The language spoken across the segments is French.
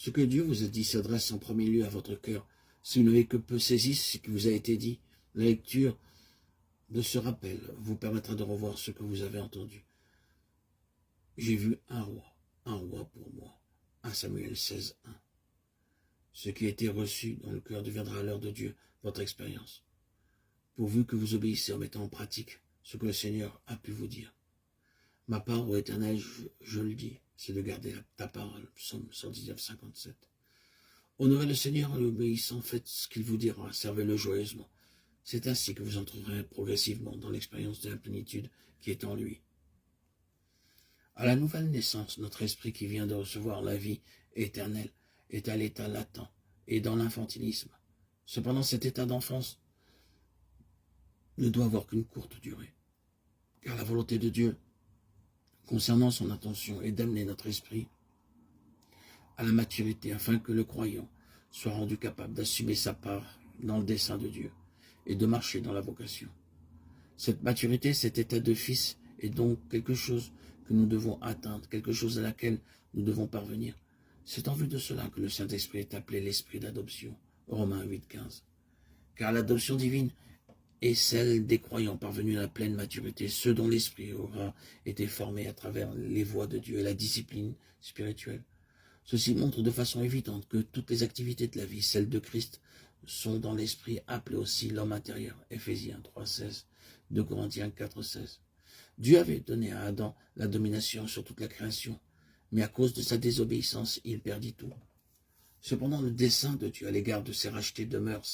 Ce que Dieu vous a dit s'adresse en premier lieu à votre cœur. Si vous n'avez que peu saisi ce qui vous a été dit, la lecture de ce rappel vous permettra de revoir ce que vous avez entendu. J'ai vu un roi pour moi. 1 Samuel 16, 1. Ce qui a été reçu dans le cœur deviendra à l'heure de Dieu votre expérience, pourvu que vous obéissez en mettant en pratique ce que le Seigneur a pu vous dire. Ma part, ô Éternel, je le dis, c'est de garder ta parole. Psaume 119, 57. Honorez le Seigneur en obéissant, faites ce qu'il vous dira, servez-le joyeusement. C'est ainsi que vous entrerez progressivement dans l'expérience de la plénitude qui est en lui. À la nouvelle naissance, notre esprit qui vient de recevoir la vie éternelle est à l'état latent et dans l'infantilisme. Cependant, cet état d'enfance ne doit avoir qu'une courte durée, car la volonté de Dieu concernant son intention est d'amener notre esprit à la maturité afin que le croyant soit rendu capable d'assumer sa part dans le dessein de Dieu et de marcher dans la vocation. Cette maturité, cet état de fils est donc quelque chose que nous devons atteindre, quelque chose à laquelle nous devons parvenir. C'est en vue de cela que le Saint-Esprit est appelé l'esprit d'adoption, Romains 8, 15. Car l'adoption divine est celle des croyants parvenus à la pleine maturité, ceux dont l'esprit aura été formé à travers les voies de Dieu et la discipline spirituelle. Ceci montre de façon évidente que toutes les activités de la vie, celles de Christ, sont dans l'esprit appelées aussi l'homme intérieur, Éphésiens 3, 16, 2 Corinthiens 4, 16. Dieu avait donné à Adam la domination sur toute la création, mais à cause de sa désobéissance, il perdit tout. Cependant, le dessein de Dieu à l'égard de ses rachetés demeure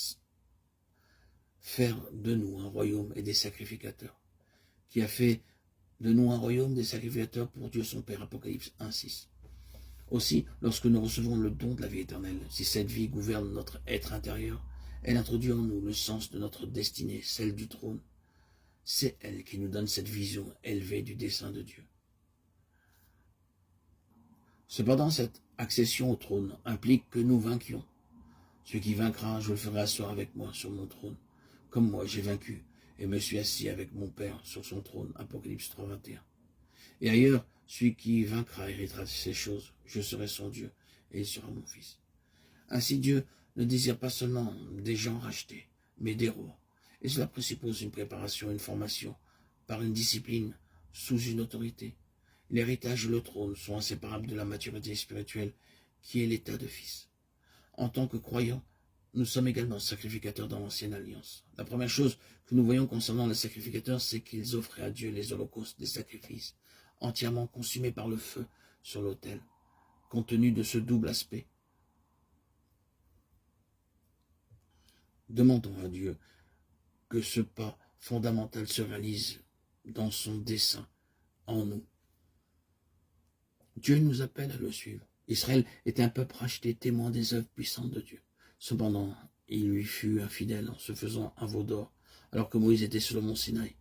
faire de nous un royaume et des sacrificateurs, qui a fait de nous un royaume des sacrificateurs pour Dieu son Père, Apocalypse 1, 6. Aussi, lorsque nous recevons le don de la vie éternelle, si cette vie gouverne notre être intérieur, elle introduit en nous le sens de notre destinée, celle du trône. C'est elle qui nous donne cette vision élevée du dessein de Dieu. Cependant, cette accession au trône implique que nous vainquions. Celui qui vaincra, je le ferai asseoir avec moi sur mon trône, comme moi j'ai vaincu et me suis assis avec mon Père sur son trône. Apocalypse 3, 21. Et ailleurs, celui qui vaincra héritera de ces choses. Je serai son Dieu et il sera mon fils. Ainsi Dieu ne désire pas seulement des gens rachetés, mais des rois. Et cela présuppose une préparation, une formation, par une discipline, sous une autorité. L'héritage et le trône sont inséparables de la maturité spirituelle qui est l'état de fils. En tant que croyants, nous sommes également sacrificateurs dans l'ancienne alliance. La première chose que nous voyons concernant les sacrificateurs, c'est qu'ils offraient à Dieu les holocaustes, des sacrifices, entièrement consumés par le feu sur l'autel. Compte tenu de ce double aspect, demandons à Dieu que ce pas fondamental se réalise dans son dessein en nous. Dieu nous appelle à le suivre. Israël est un peuple racheté, témoin des œuvres puissantes de Dieu. Cependant, il lui fut infidèle en se faisant un veau d'or, alors que Moïse était sur le mont Sinaï.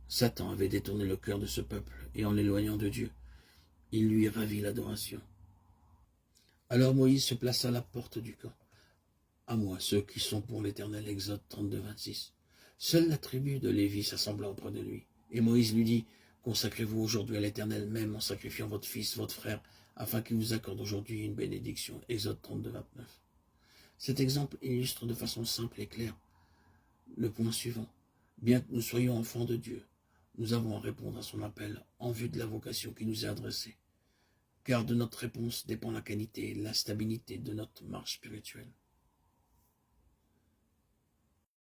Satan avait détourné le cœur de ce peuple, et en l'éloignant de Dieu, il lui ravit l'adoration. Alors Moïse se plaça à la porte du camp. À moi, ceux qui sont pour l'Éternel, Exode 32, 26. Seule la tribu de Lévi s'assembla auprès de lui. Et Moïse lui dit, consacrez-vous aujourd'hui à l'Éternel, même en sacrifiant votre fils, votre frère, afin qu'il vous accorde aujourd'hui une bénédiction. Exode 32, 29. Cet exemple illustre de façon simple et claire le point suivant. Bien que nous soyons enfants de Dieu, nous avons à répondre à son appel en vue de la vocation qui nous est adressée. Car de notre réponse dépend la qualité et la stabilité de notre marche spirituelle.